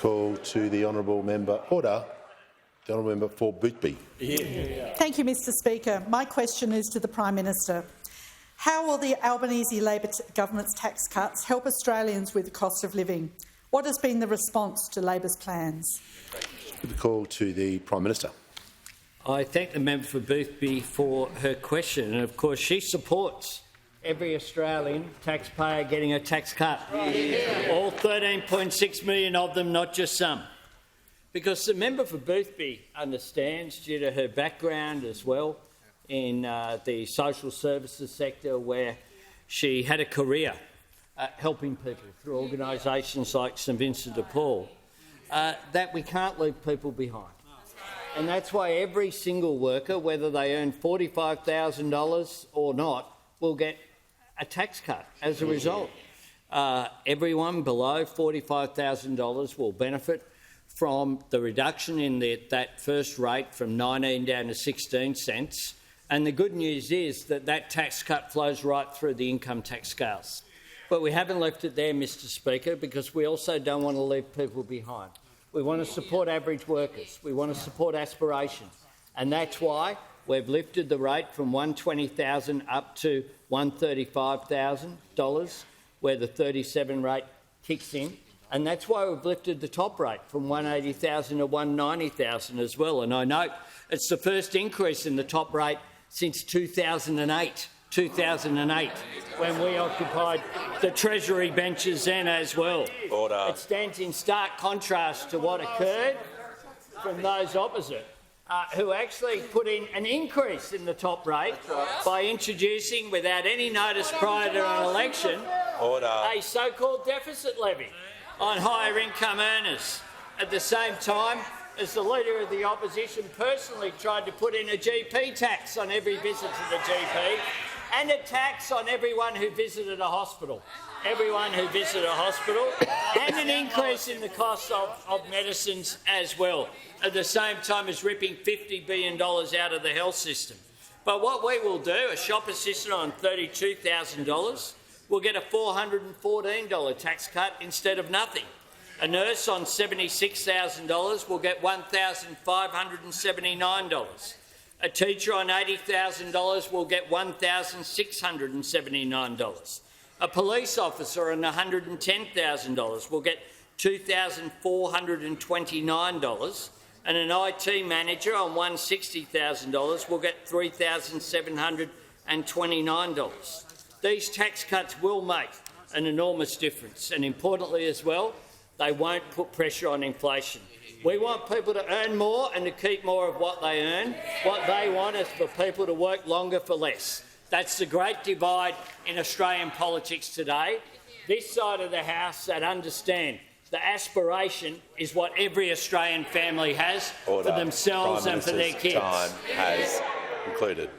Call to the honourable member. Order. The honourable member for Boothby. Thank you, Mr Speaker. My question is to the Prime Minister. How will the Albanese Labor government's tax cuts help Australians with the cost of living? What has been the response to Labor's plans? The call to the Prime Minister. I thank the member for Boothby for her question, and of course she supports every Australian taxpayer getting a tax cut. All 13.6 million of them, not just some. Because the member for Boothby understands, due to her background as well in the social services sector, where she had a career helping people through organisations like St Vincent de Paul, that we can't leave people behind. And that's why every single worker, whether they earn $45,000 or not, will get a tax cut as a result. Everyone below $45,000 will benefit from the reduction in that first rate from 19 down to 16 cents. And the good news is that that tax cut flows right through the income tax scales. But we haven't left it there, Mr Speaker, because we also don't want to leave people behind. We want to support average workers. We want to support aspiration. And that's why we've lifted the rate from $120,000 up to $135,000, where the 37 rate kicks in. And that's why we've lifted the top rate from $180,000 to $190,000 as well. And I note it's the first increase in the top rate since 2008, when we occupied the Treasury benches then as well. Order. It stands in stark contrast to what occurred from those opposite, who actually put in an increase in the top rate by introducing, without any notice prior to an election, a so-called deficit levy on higher income earners. At the same time, as the Leader of the Opposition personally tried to put in a GP tax on every visit to the GP, and a tax on everyone who visited a hospital. And an increase in the cost of medicines as well, at the same time as ripping $50 billion out of the health system. But what we will do, a shop assistant on $32,000 will get a $414 tax cut instead of nothing. A nurse on $76,000 will get $1,579. A teacher on $80,000 will get $1,679. A police officer on $110,000 will get $2,429, and an IT manager on $160,000 will get $3,729. These tax cuts will make an enormous difference, and importantly as well, they won't put pressure on inflation. We want people to earn more and to keep more of what they earn. What they want is for people to work longer for less. That's the great divide in Australian politics today. This side of the House that understand the aspiration is what every Australian family has for themselves and for their kids. Time has concluded.